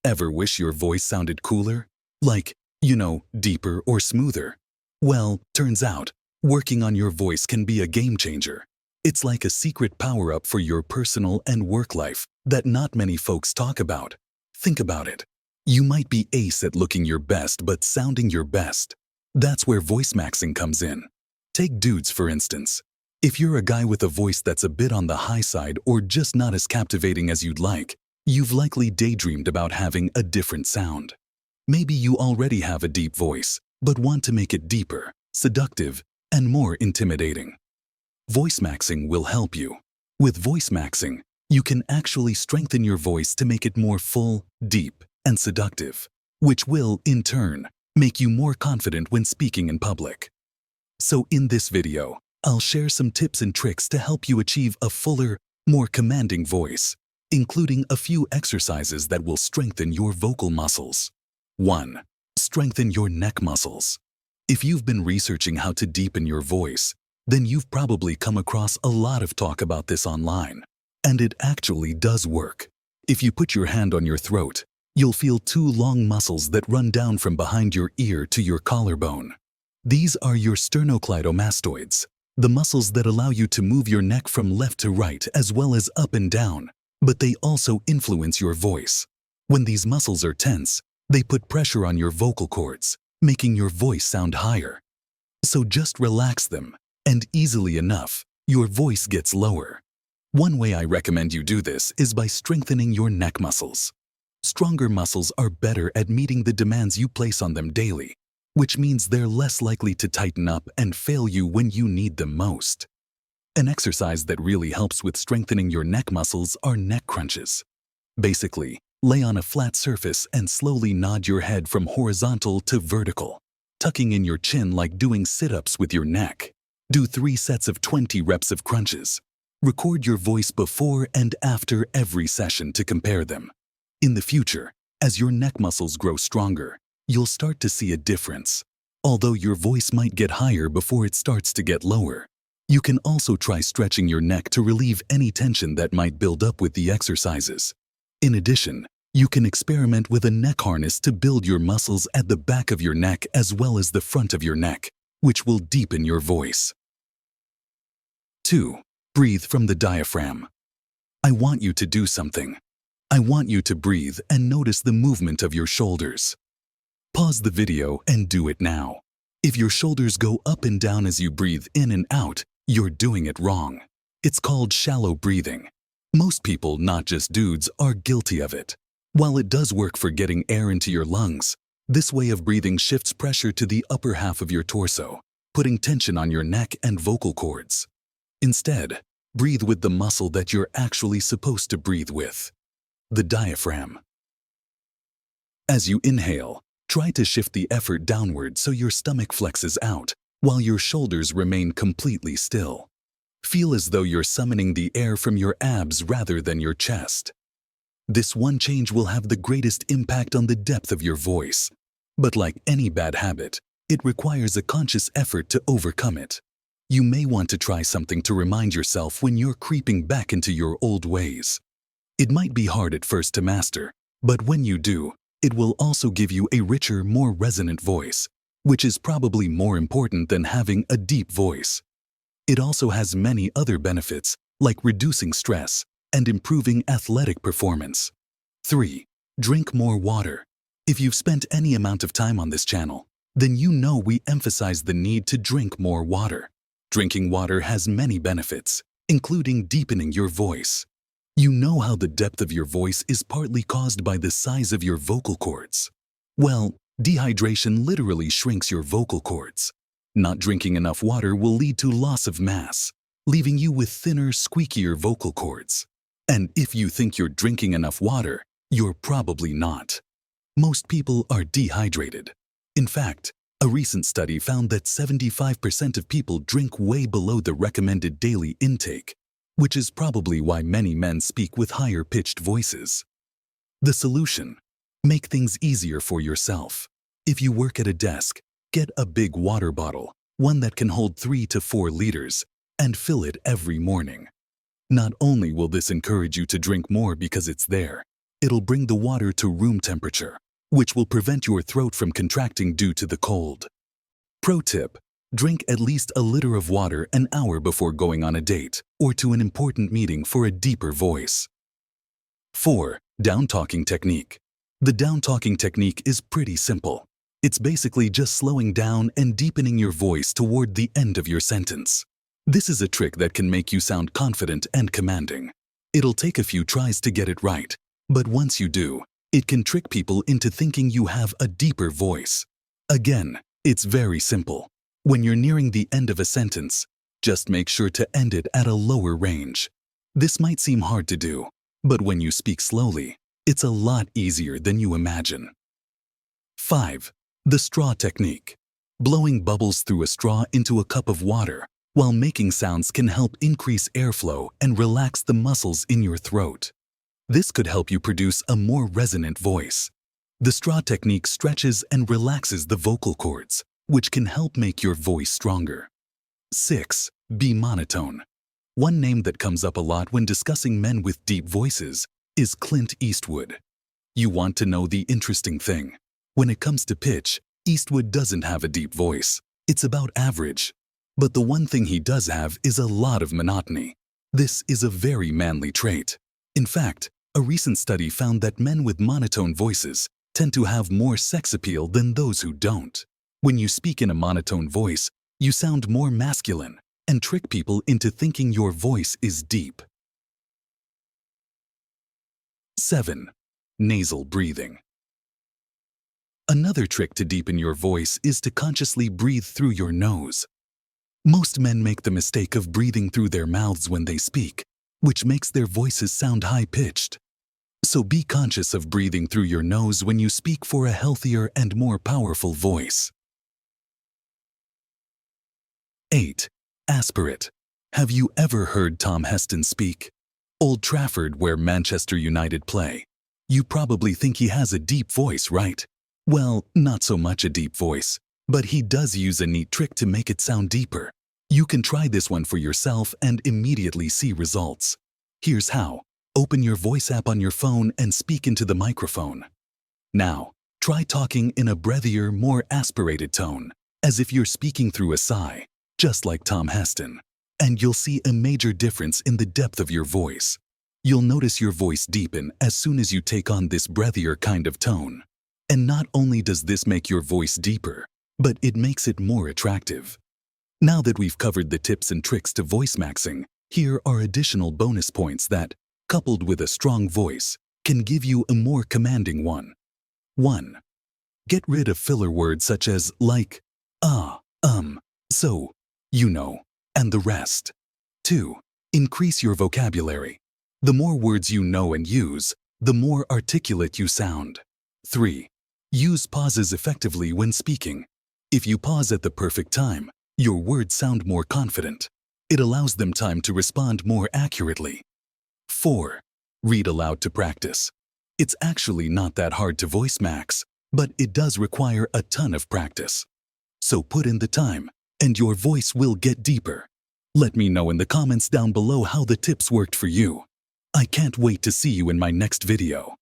Ever wish your voice sounded cooler? Like, deeper or smoother? Well, turns out, working on your voice can be a game changer. It's like a secret power-up for your personal and work life that not many folks talk about. Think about it. You might be ace at looking your best but sounding your best. That's where voicemaxxing comes in. Take dudes, for instance. If you're a guy with a voice that's a bit on the high side or just not as captivating as you'd like, you've likely daydreamed about having a different sound. Maybe you already have a deep voice, but want to make it deeper, seductive, and more intimidating. Voicemaxxing will help you. With voicemaxxing, you can actually strengthen your voice to make it more full, deep, and seductive, which will, in turn, make you more confident when speaking in public. So in this video, I'll share some tips and tricks to help you achieve a fuller, more commanding voice, including a few exercises that will strengthen your vocal muscles. 1. Strengthen your neck muscles. If you've been researching how to deepen your voice, then you've probably come across a lot of talk about this online. And it actually does work. If you put your hand on your throat, you'll feel two long muscles that run down from behind your ear to your collarbone. These are your sternocleidomastoids, the muscles that allow you to move your neck from left to right as well as up and down, but they also influence your voice. When these muscles are tense, they put pressure on your vocal cords, making your voice sound higher. So just relax them, and easily enough, your voice gets lower. One way I recommend you do this is by strengthening your neck muscles. Stronger muscles are better at meeting the demands you place on them daily, which means they're less likely to tighten up and fail you when you need them most. An exercise that really helps with strengthening your neck muscles are neck crunches. Basically, lay on a flat surface and slowly nod your head from horizontal to vertical, tucking in your chin like doing sit-ups with your neck. Do 3 sets of 20 reps of crunches. Record your voice before and after every session to compare them. In the future, as your neck muscles grow stronger, you'll start to see a difference. Although your voice might get higher before it starts to get lower, you can also try stretching your neck to relieve any tension that might build up with the exercises. In addition, you can experiment with a neck harness to build your muscles at the back of your neck as well as the front of your neck, which will deepen your voice. 2. Breathe from the diaphragm. I want you to do something. I want you to breathe and notice the movement of your shoulders. Pause the video and do it now. If your shoulders go up and down as you breathe in and out, you're doing it wrong. It's called shallow breathing. Most people, not just dudes, are guilty of it. While it does work for getting air into your lungs, this way of breathing shifts pressure to the upper half of your torso, putting tension on your neck and vocal cords. Instead, breathe with the muscle that you're actually supposed to breathe with, the diaphragm. As you inhale, try to shift the effort downward so your stomach flexes out, while your shoulders remain completely still. Feel as though you're summoning the air from your abs rather than your chest. This one change will have the greatest impact on the depth of your voice. But like any bad habit, it requires a conscious effort to overcome it. You may want to try something to remind yourself when you're creeping back into your old ways. It might be hard at first to master, but when you do, it will also give you a richer, more resonant voice, which is probably more important than having a deep voice. It also has many other benefits, like reducing stress and improving athletic performance. 3. Drink more water. If you've spent any amount of time on this channel, then you know we emphasize the need to drink more water. Drinking water has many benefits, including deepening your voice. You know how the depth of your voice is partly caused by the size of your vocal cords. Well, dehydration literally shrinks your vocal cords. Not drinking enough water will lead to loss of mass, leaving you with thinner, squeakier vocal cords. And if you think you're drinking enough water, you're probably not. Most people are dehydrated. In fact, a recent study found that 75% of people drink way below the recommended daily intake, which is probably why many men speak with higher-pitched voices. The solution: make things easier for yourself. If you work at a desk, get a big water bottle, one that can hold 3 to 4 liters, and fill it every morning. Not only will this encourage you to drink more because it's there, It'll bring the water to room temperature, which will prevent your throat from contracting due to the cold. Pro tip: drink at least a liter of water an hour before going on a date or to an important meeting for a deeper voice. 4. Down-talking technique. The down-talking technique is pretty simple. It's basically just slowing down and deepening your voice toward the end of your sentence. This is a trick that can make you sound confident and commanding. It'll take a few tries to get it right, but once you do, it can trick people into thinking you have a deeper voice. Again, it's very simple. When you're nearing the end of a sentence, just make sure to end it at a lower range. This might seem hard to do, but when you speak slowly, it's a lot easier than you imagine. 5. The straw technique. Blowing bubbles through a straw into a cup of water while making sounds can help increase airflow and relax the muscles in your throat. This could help you produce a more resonant voice. The straw technique stretches and relaxes the vocal cords, which can help make your voice stronger. 6. Be monotone. One name that comes up a lot when discussing men with deep voices is Clint Eastwood. You want to know the interesting thing? When it comes to pitch, Eastwood doesn't have a deep voice. It's about average. But the one thing he does have is a lot of monotony. This is a very manly trait. In fact, a recent study found that men with monotone voices tend to have more sex appeal than those who don't. When you speak in a monotone voice, you sound more masculine and trick people into thinking your voice is deep. 7. Nasal breathing. Another trick to deepen your voice is to consciously breathe through your nose. Most men make the mistake of breathing through their mouths when they speak, which makes their voices sound high-pitched. So be conscious of breathing through your nose when you speak for a healthier and more powerful voice. 8. Aspirate. Have you ever heard Tom Heston speak? Old Trafford, where Manchester United play. You probably think he has a deep voice, right? Well, not so much a deep voice, but he does use a neat trick to make it sound deeper. You can try this one for yourself and immediately see results. Here's how. Open your voice app on your phone and speak into the microphone. Now, try talking in a breathier, more aspirated tone, as if you're speaking through a sigh, just like Tom Heston. And you'll see a major difference in the depth of your voice. You'll notice your voice deepen as soon as you take on this breathier kind of tone. And not only does this make your voice deeper, but it makes it more attractive. Now that we've covered the tips and tricks to voicemaxxing, here are additional bonus points that, coupled with a strong voice, can give you a more commanding one. 1. Get rid of filler words such as like, so, you know, and the rest. 2. Increase your vocabulary. The more words you know and use, the more articulate you sound. 3. Use pauses effectively when speaking. If you pause at the perfect time, your words sound more confident. It allows them time to respond more accurately. 4. Read aloud to practice. It's actually not that hard to voicemaxx, but it does require a ton of practice. So put in the time, and your voice will get deeper. Let me know in the comments down below how the tips worked for you. I can't wait to see you in my next video.